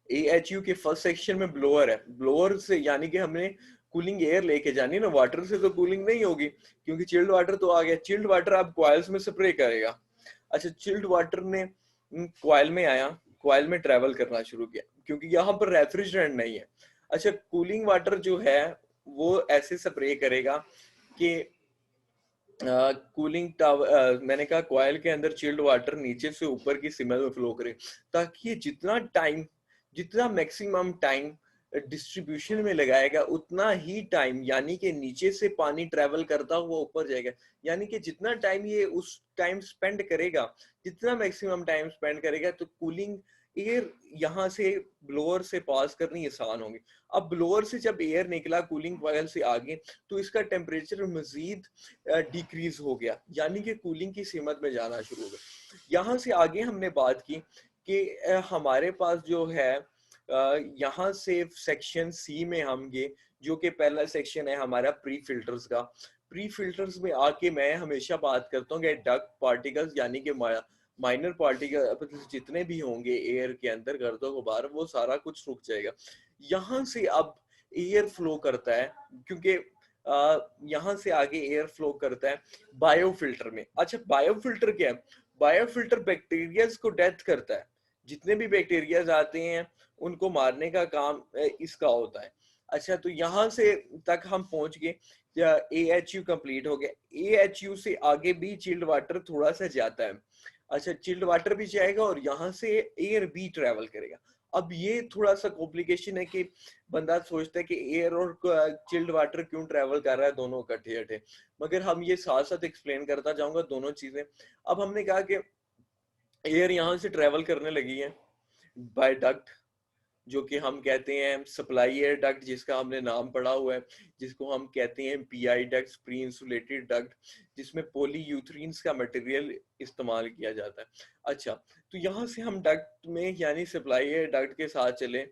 AHU के फर्स्ट सेक्शन में ब्लोअर है, ब्लोअर से यानी कि हमने कूलिंग एयर लेके जानी ना, वाटर से तो कूलिंग नहीं होगी क्योंकि चिल्ड वाटर तो आ गया। चिल्ड वाटर अब कॉइल्स में स्प्रे करेगा। अच्छा, चिल्ड वाटर ने कॉइल में आया, कॉइल में ट्रेवल करना शुरू किया क्योंकि यहाँ पर रेफ्रिजरेंट नहीं है। अच्छा, कूलिंग वाटर जो है वो ऐसे स्प्रे करेगा कि कूलिंग टावर, मैंने कहा कॉइल के अंदर चिल्ड वाटर नीचे से ऊपर की सिमल में फ्लो करे, ताकि ये जितना मैक्सिमम टाइम डिस्ट्रीब्यूशन में लगाएगा उतना ही टाइम, यानी कि नीचे से पानी ट्रेवल करता हुआ ऊपर जाएगा, यानी कि जितना टाइम ये उस टाइम स्पेंड करेगा, जितना मैक्सिमम टाइम स्पेंड करेगा, तो कूलिंग एयर यहाँ से ब्लोअर से पास करनी आसान होगी। अब ब्लोअर से जब एयर निकला कूलिंग कॉइल से आगे, तो इसका टेम्परेचर मजीद डिक्रीज हो गया, यानी कि कूलिंग की सीमत में जाना शुरू हो गया। यहाँ से आगे हमने बात की कि हमारे पास जो है यहाँ से सेक्शन सी में हम गए, जो कि पहला सेक्शन है हमारा प्री फिल्टर्स का। प्री फिल्टर्स में आके मैं हमेशा बात करता हूँ कि डक्ट पार्टिकल्स यानी कि माइनर पार्टिकल जितने भी होंगे एयर के अंदर, गर्दों गुबार, वो सारा कुछ रुक जाएगा। यहाँ से अब एयर फ्लो करता है, क्योंकि यहाँ से आगे एयर फ्लो करता है बायोफिल्टर में। अच्छा, बायोफिल्टर क्या है? बायोफिल्टर बैक्टीरियाज को डेथ करता है, जितने भी बैक्टीरियाज आते हैं उनको मारने का काम इसका होता है। अच्छा, तो यहाँ से तक हम पहुंच गए, AHU कंप्लीट हो गया। AHU से आगे भी चिल्ड वाटर थोड़ा सा जाता है। अच्छा, चिल्ड वाटर भी जाएगा और यहाँ से एयर भी ट्रेवल करेगा। अब ये थोड़ा सा कॉम्प्लिकेशन है कि बंदा सोचता है कि एयर और चिल्ड वाटर क्यों ट्रेवल कर रहा है दोनों इकट्ठे, मगर हम ये साथ साथ एक्सप्लेन करता जाऊंगा दोनों चीजें। अब हमने कहा कि एयर यहाँ से ट्रेवल करने लगी है बाय डक्ट, जो कि हम कहते हैं सप्लाई एयर डक्ट, जिसका हमने नाम पढ़ा हुआ है, जिसको हम कहते हैं PI duct, pre insulated duct, जिसमें पॉलीयूथरीन्स का मटेरियल इस्तेमाल किया जाता है। अच्छा, तो यहाँ से हम डक्ट में यानी सप्लाई एयर डक्ट के साथ चले,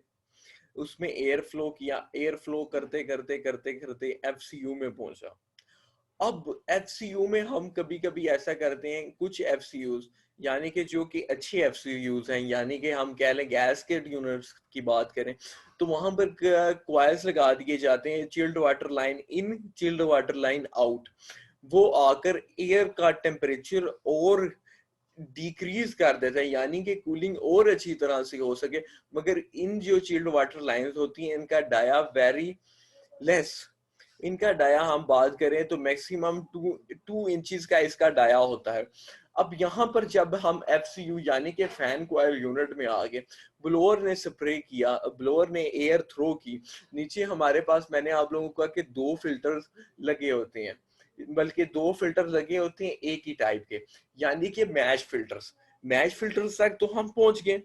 उसमें एयर फ्लो किया, एयर फ्लो करते करते करते करते FCU में पहुंचा। अब FCU में हम कभी कभी ऐसा करते हैं, कुछ FCUs यानी कि जो कि अच्छे FCUs हैं, यानी कि हम कह लें गैसकेट यूनिट्स की बात करें, तो वहां पर कॉइल्स लगा दिए जाते हैं, chilled water line in, chilled water line out. वो आकर एयर का टेम्परेचर और डिक्रीज कर देता है, यानी कि कूलिंग और अच्छी तरह से हो सके। मगर इन जो चिल्ड वाटर लाइंस होती हैं, इनका डाया वेरी लेस, इनका डाया हम बात करें तो मैक्सिमम 2 इंचेस का इसका डाया होता है। अब यहाँ पर जब हम FCU यानी कि फैन कॉइल यूनिट में आ गए, ब्लोअर ने स्प्रे किया, ब्लोअर ने एयर थ्रो की, नीचे हमारे पास, मैंने आप लोगों को कहा कि 2 फिल्टर्स लगे होते हैं, बल्कि 2 फिल्टर लगे होते हैं एक ही टाइप के, यानी कि मैश फिल्टर्स तक तो हम पहुंच गए।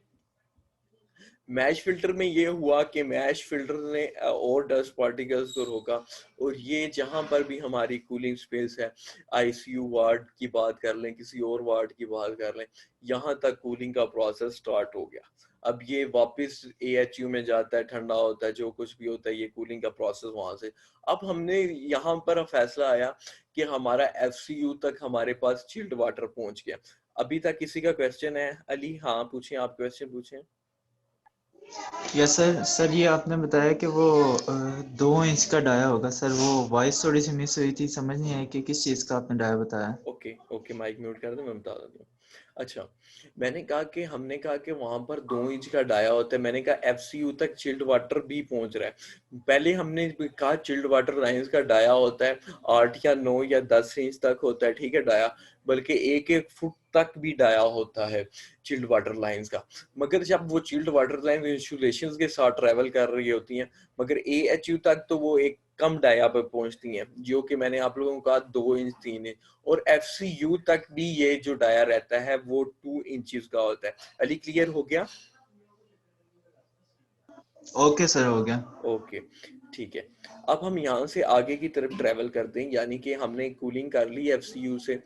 मैश फिल्टर में ये हुआ कि मैश फिल्टर ने और डस्ट पार्टिकल्स को रोका, और ये जहां पर भी हमारी कूलिंग स्पेस है, आईसीयू वार्ड की बात कर लें, किसी और वार्ड की बात कर लें, यहाँ तक कूलिंग का प्रोसेस स्टार्ट हो गया। अब ये वापस एएचयू में जाता है, ठंडा होता है, जो कुछ भी होता है, ये कूलिंग का प्रोसेस वहां से। अब हमने यहाँ पर फैसला आया कि हमारा एफसीयू तक हमारे पास चिल्ड वाटर पहुंच गया। अभी तक किसी का क्वेश्चन है? अली, हाँ पूछें, आप क्वेश्चन पूछें। Yes sir. सर ये आपने बताया कि वो 2 इंच का डाया होगा सर, वो वॉइस थोड़ी सी मिस हुई थी, समझ नहीं आई कि किस चीज़ का आपने डाया बताया। ओके ओके, माइक म्यूट कर दो, मैं बता देता हूँ। अच्छा, मैंने कहा कि हमने कहा कि वहां पर 2 इंच का डाया होता है। मैंने कहा एफसीयू तक चिल्ड वाटर भी पहुंच रहा है। पहले हमने कहा चिल्ड वाटर लाइंस का डाया होता है 8 या 9 या 10 इंच तक होता है, ठीक है, डाया, बल्कि 1-1 फुट तक भी डाया होता है चिल्ड वाटर लाइंस का। मगर जब वो चिल्ड वाटर लाइन इंसुलेशन के साथ ट्रेवल कर रही होती हैं, मगर एएचयू तक तो वो एक कम डाया पर पहुंचती हैं, जो कि मैंने आप लोगों को कहा 2 इंच 3 इंच, और एफसीयू तक भी ये जो डाया रहता है वो 2 इंचेस का होता है। अली क्लियर हो गया? ओके सर, हो गया। ओके, ठीक है। अब हम यहाँ से आगे की तरफ ट्रेवल करते हैं, यानी कि हमने कूलिंग कर ली एफसीयू से।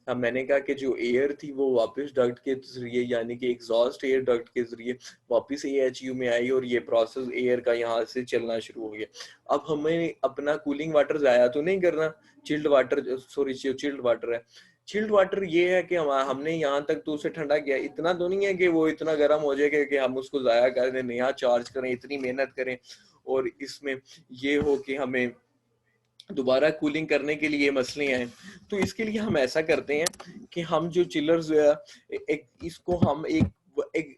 अब मैंने कहा कि जो एयर थी वो वापस डक्ट के जरिए, यानी कि एग्जॉस्ट एयर डक्ट के जरिए वापस एएचयू में आई, और ये प्रोसेस एयर का यहाँ से चलना शुरू हो गया। अब हमें अपना कूलिंग वाटर जाया तो नहीं करना, chilled water, sorry chilled water है। चिल्ड वाटर ये है कि हमने यहाँ तक तो उसे ठंडा किया, इतना तो नहीं है कि वो इतना गर्म हो जाएगा कि हम उसको जाया कर दें, नया चार्ज करें, इतनी मेहनत करें, और इसमें ये हो कि हमें दोबारा कूलिंग करने के लिए मसले आए। तो इसके लिए हम ऐसा करते हैं कि हम जो चिलर्स एक इसको हम एक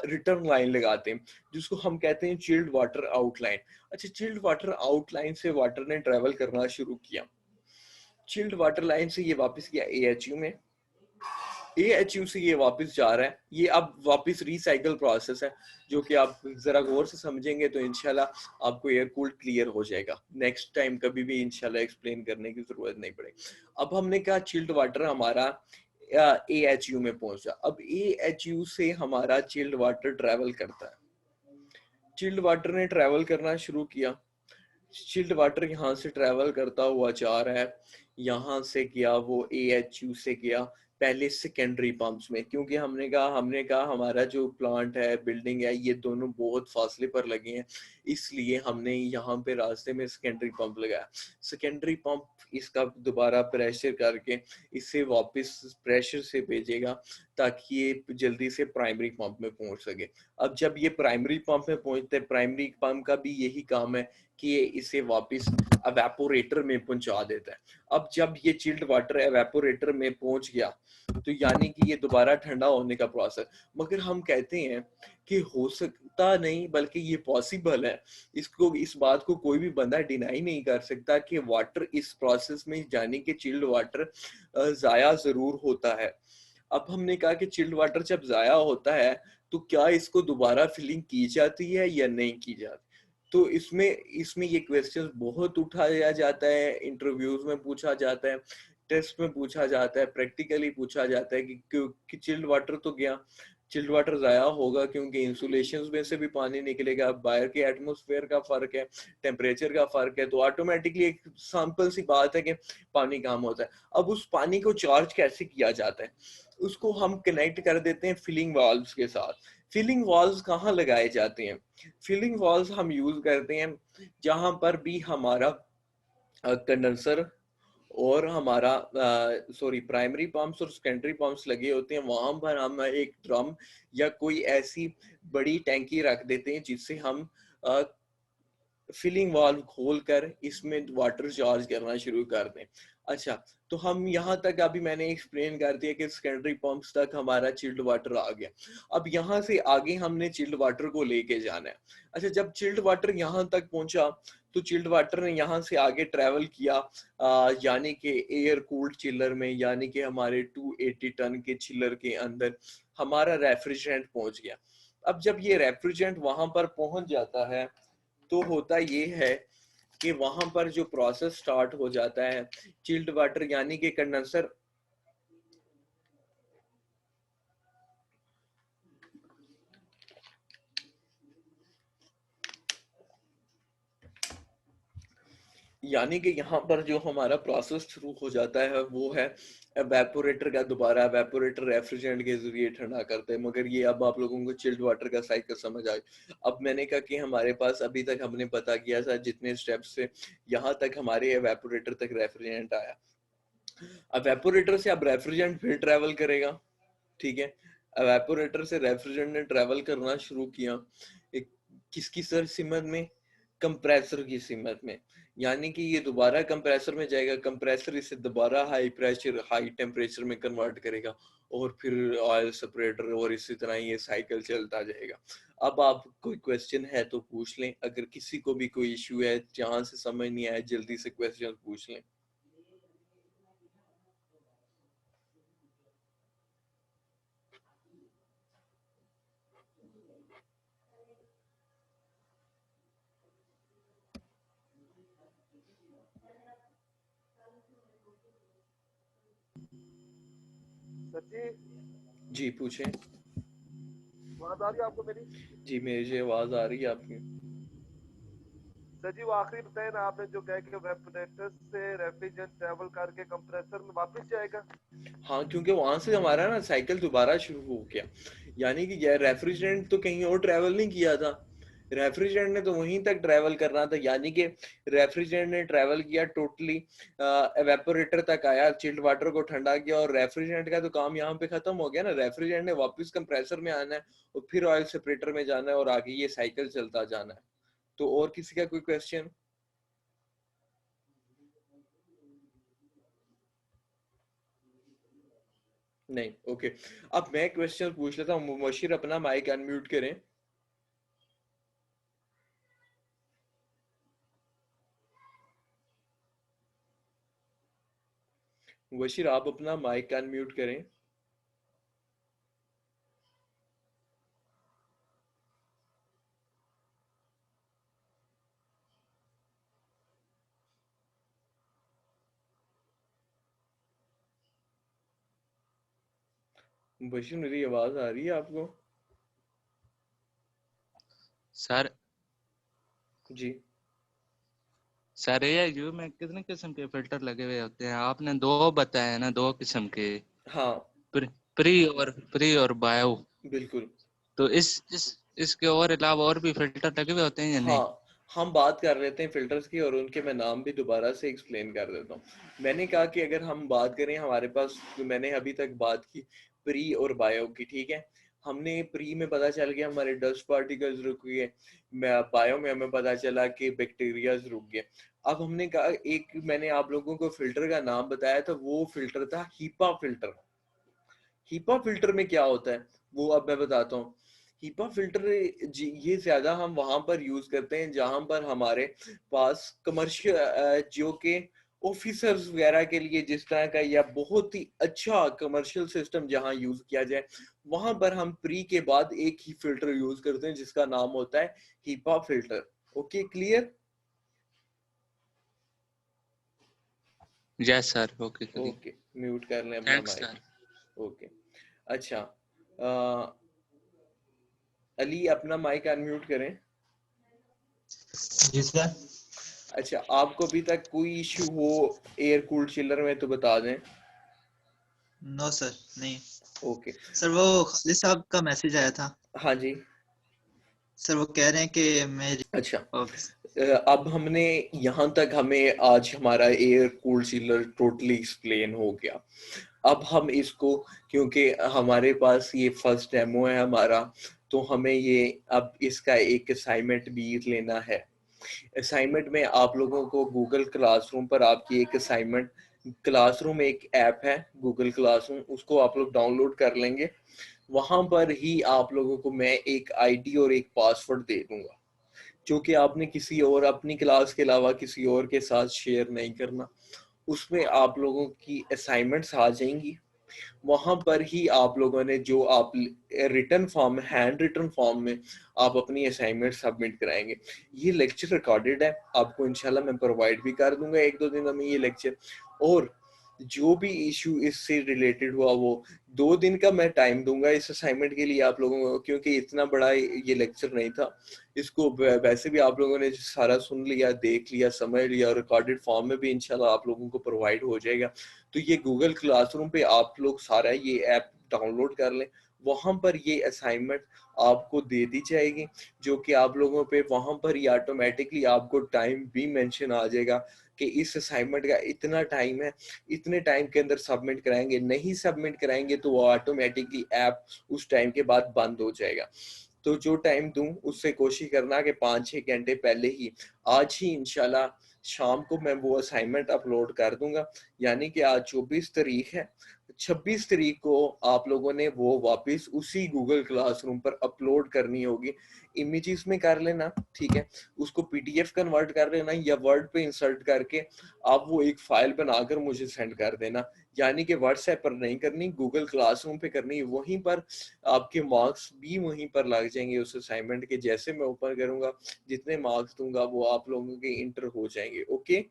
रिटर्न लाइन लगाते हैं, जिसको हम कहते हैं चिल्ड वाटर आउटलाइन। अच्छा, चिल्ड वाटर आउटलाइन से वाटर ने ट्रेवल करना शुरू किया। चिल्ड वाटर लाइन से ये वापस गया एएचयू में, एएचयू से ये वापस जा रहा है, ये अब वापस रिसाइकल प्रोसेस है, जो कि आप जरा गौर से समझेंगे तो इंशाल्लाह आपको एयर कूल्ड क्लियर हो जाएगा। नेक्स्ट टाइम कभी भी इंशाल्लाह एक्सप्लेन करने की जरूरत नहीं पड़ेगी। अब हमने कहा चिल्ड वाटर हमारा एएचयू में पहुंचा। अब एएचयू से हमारा चिल्ड वाटर ट्रेवल करता है। चिल्ड वाटर ने ट्रेवल करना शुरू किया। चिल्ड वाटर यहाँ से ट्रेवल करता हुआ जा रहा है, यहाँ से गया वो एएचयू से गया पहले सेकेंडरी पंप्स में, क्योंकि हमने कहा हमारा जो प्लांट है, बिल्डिंग है, ये दोनों बहुत फासले पर लगे हैं, इसलिए हमने यहाँ पे रास्ते में सेकेंडरी पंप लगाया। सेकेंडरी पंप इसका दोबारा प्रेशर करके इसे वापस प्रेशर से भेजेगा ताकि ये जल्दी से प्राइमरी पंप में पहुंच सके। अब जब ये प्राइमरी पंप में पहुंचते हैं, प्राइमरी पंप का भी यही काम है कि ये इसे वापस एवेपोरेटर में पहुंचा देता है। अब जब ये चिल्ड वाटर एवेपोरेटर में पहुंच गया तो यानी कि ये दोबारा ठंडा होने का प्रोसेस, मगर हम कहते हैं कि हो सकता नहीं बल्कि ये पॉसिबल है। इस बात को कोई भी बंदा डिनाई नहीं कर सकता कि वाटर इस प्रोसेस में जाने के चिल्ड वाटर जाया जरूर होता है। अब हमने कहा कि चिल्ड वाटर जब जाया होता है तो क्या इसको दोबारा फिलिंग की जाती है या नहीं की जाती? तो इसमें ये क्वेश्चन बहुत उठाया जाता है, इंटरव्यूज में पूछा जाता है, टेस्ट में पूछा जाता है, प्रैक्टिकली पूछा जाता है कि चिल्ड वाटर तो गया, चिल्ड वाटर जाया होगा क्योंकि इंसुलेशन में से भी पानी निकलेगा, बाहर के एटमॉस्फेयर का फर्क है, टेम्परेचर का फर्क है, तो ऑटोमेटिकली एक सिंपल सी बात है कि पानी कम होता है। अब उस पानी को चार्ज कैसे किया जाता है? उसको हम कनेक्ट कर देते हैं फिलिंग वाल्व्स के साथ। फिलिंग वाल्व्स कहाँ लगाए जाते हैं? फिलिंग वाल्व्स हम यूज करते हैं जहां पर भी हमारा कंडेंसर और हमारा प्राइमरी पंप्स और सेकेंडरी पंप्स लगे होते हैं, वहां पर हम एक ड्रम या कोई ऐसी बड़ी टैंकी रख देते हैं जिससे हम फिलिंग वाल्व खोलकर इसमें वाटर चार्ज करना शुरू कर दें। अच्छा, तो हम यहाँ तक अभी मैंने एक्सप्लेन कर दिया कि सेकेंडरी पंप्स तक हमारा चिल्ड वाटर आ गया। अब यहाँ से आगे हमने चिल्ड वाटर को लेके जाना है। अच्छा, जब चिल्ड वाटर यहाँ तक पहुंचा तो चिल्ड वाटर ने यहाँ से आगे ट्रेवल किया, यानी कि एयर कूल्ड चिलर में, यानी कि हमारे 280 टन के चिलर के अंदर हमारा रेफ्रिजरेंट पहुंच गया। अब जब ये रेफ्रिजरेंट वहां पर पहुंच जाता है तो होता ये है कि वहां पर जो प्रोसेस स्टार्ट हो जाता है, चिल्ड वाटर यानी कि कंडेंसर यानी कि यहाँ पर जो हमारा प्रोसेस शुरू हो जाता है वो है एवेपोरेटर का। दोबारा एवेपोरेटर रेफ्रिजरेंट के जरिए ठंडा करते हैं, मगर ये अब आप लोगों को चिल्ड वाटर का साइकिल समझ आए। अब मैंने कहा कि हमारे पास अभी तक हमने पता किया था जितने स्टेप्स से यहाँ तक हमारे एवेपोरेटर तक रेफ्रिजरेंट आया। एवेपोरेटर से अब रेफ्रिजरेंट फिर ट्रेवल करेगा, ठीक है। एवेपोरेटर से रेफ्रिजरेंट ने ट्रेवल करना शुरू किया एक किसकी सर सिमत में, कंप्रेसर की सिमत में। यानी कि ये दोबारा कंप्रेसर में जाएगा, कंप्रेसर इसे दोबारा हाई प्रेशर हाई टेम्परेचर में कन्वर्ट करेगा और फिर ऑयल सेपरेटर, और इसी तरह ये साइकिल चलता जाएगा। अब आप कोई क्वेश्चन है तो पूछ लें, अगर किसी को भी कोई इश्यू है जहां से समझ नहीं आया जल्दी से क्वेश्चन पूछ लें। सर जी जी पूछें। आवाज आ रही है आपको मेरी? जी मेरी आवाज आ रही है आपकी। सर जी वो आखिरी बताया ना आपने जो कहा कि वेपोरेटर से रेफ्रिजरेंट ट्रेवल करके कंप्रेसर में वापस जाएगा। हाँ, क्योंकि वहां से हमारा ना साइकिल दोबारा शुरू हो गया। यानी कि यार रेफ्रिजरेंट तो कहीं और ट्रेवल नहीं किया था, रेफ्रिजरेंट ने तो वहीं तक ट्रेवल करना था। यानी कि रेफ्रिजरेंट ने ट्रेवल किया टोटली एवेपोरेटर तक आया, चिल्ड वाटर को ठंडा किया, और रेफ्रिजरेंट का तो काम यहाँ पे खत्म हो गया ना। रेफ्रिजरेंट ने वापस कंप्रेसर में आना है और फिर ऑयल सेपरेटर में जाना है और आगे ये साइकिल चलता जाना है। तो और किसी का कोई क्वेश्चन? नहीं, ओके। अब मैं क्वेश्चन पूछ लेता हूँ। मुबशिर अपना माइक अनम्यूट करें। मुबशिर आप अपना माइक अनम्यूट करें। मुबशिर मेरी आवाज आ रही है आपको? सर जी सर AIU में कितने किस्म के फिल्टर लगे हुए होते हैं? आपने दो बताए ना, दो किस्म के, हाँ प्री और बायो। बिल्कुल। तो इसके और अलावा और भी फिल्टर लगे हुए होते हैं या नहीं? हाँ, हम बात कर लेते हैं फिल्टर्स की और उनके मैं नाम भी दोबारा से एक्सप्लेन कर देता हूँ। मैंने कहा कि अगर हम बात करें हमारे पास, मैंने अभी तक बात की प्री और बायो की, ठीक है। हमने प्री में पता चल गया हमारे डस्ट पार्टिकल्स रुक गए, बायो में हमें पता चला कि बैक्टीरियाज रुक गए। अब हमने कहा, एक मैंने आप लोगों को फिल्टर का नाम बताया था, वो फिल्टर था हीपा फिल्टर। हीपा फिल्टर में क्या होता है वो अब मैं बताता हूँ। हीपा फिल्टर ये ज्यादा हम वहां पर यूज करते हैं जहां पर हमारे पास कमर्शियल जो के ऑफिसर्स वगैरह के लिए जिस तरह का, या बहुत ही अच्छा कमर्शियल सिस्टम जहां यूज किया जाए, वहां पर हम प्री के बाद एक ही फिल्टर यूज करते हैं जिसका नाम होता है HEPA filter. Okay clear? Yes sir, okay करिए। ओके, म्यूट कर लें अपना थैंक्स सर। माइक। ओके अच्छा, अली अपना माइक अनम्यूट करें। जी सर। अच्छा, आपको अभी तक कोई इश्यू हो एयर कूल्ड चिलर में तो बता दें। नो सर, नहीं। ओके। सर वो खालिद साहब का मैसेज आया था। हाँ जी। सर वो कह रहे हैं कि मैं अच्छा, ओके। अब हमने यहाँ तक, हमें आज हमारा air cooled chiller totally explain हो गया। अब हम इसको, क्योंकि हमारे पास ये फर्स्ट डेमो है हमारा, तो हमें ये अब इसका एक असाइनमेंट भी लेना है। असाइनमेंट में आप लोगों को गूगल क्लासरूम पर आपकी एक असाइनमेंट, क्लासरूम एक ऐप है गूगल क्लासरूम, उसको आप लोग डाउनलोड कर लेंगे। वहां पर ही आप लोगों को मैं एक आईडी और एक पासवर्ड दे दूंगा, जो कि आपने किसी और, अपनी क्लास के अलावा किसी और के साथ शेयर नहीं करना। उसमें आप लोगों की असाइनमेंट्स आ जाएंगी। वहां पर ही आप लोगों ने जो आप return form, hand return form में आप अपनी असाइनमेंट सबमिट कराएंगे। ये लेक्चर रिकॉर्डेड है, आपको इंशाल्लाह मैं प्रोवाइड भी कर दूंगा एक दो दिनों में ये लेक्चर। और जो भी इशू इससे रिलेटेड हुआ वो 2 दिन का मैं टाइम दूंगा इस असाइनमेंट के लिए आप लोगों को, क्योंकि इतना बड़ा ये लेक्चर नहीं था। इसको वैसे भी आप लोगों ने सारा सुन लिया, देख लिया, समझ लिया, और रिकॉर्डेड फॉर्म में भी इंशाल्लाह आप लोगों को प्रोवाइड हो जाएगा। तो ये गूगल क्लासरूम पे आप लोग सारा ये ऐप डाउनलोड कर लें, वहां पर ये असाइनमेंट आपको दे दी जाएगी, जो कि आप लोगों पे वहां पर ही ऑटोमेटिकली आपको टाइम भी मेंशन आ जाएगा कि इस असाइनमेंट का इतना टाइम है, इतने टाइम के अंदर सबमिट कराएंगे। नहीं सबमिट कराएंगे तो वो ऑटोमेटिकली ऐप उस टाइम के बाद बंद हो जाएगा। तो जो टाइम दूं उससे कोशिश करना कि 5-6 घंटे पहले ही, आज ही इंशाल्लाह शाम को मैं वो असाइनमेंट अपलोड कर दूंगा। यानी कि आज 24 तारीख है, 26 तारीख को आप लोगों ने वो वापस उसी गूगल क्लासरूम पर अपलोड करनी होगी। इमेजेस में कर लेना, ठीक है, उसको पीडीएफ कन्वर्ट कर लेना या वर्ड पे इंसर्ट करके आप वो एक फाइल बनाकर मुझे सेंड कर देना। यानी कि व्हाट्सएप पर नहीं करनी, गूगल क्लासरूम पे करनी। वहीं पर आपके मार्क्स भी वहीं पर लग जाएंगे उस असाइनमेंट के। जैसे मैं ऊपर करूंगा, जितने मार्क्स दूंगा वो आप लोगों के इंटर हो जाएंगे। ओके।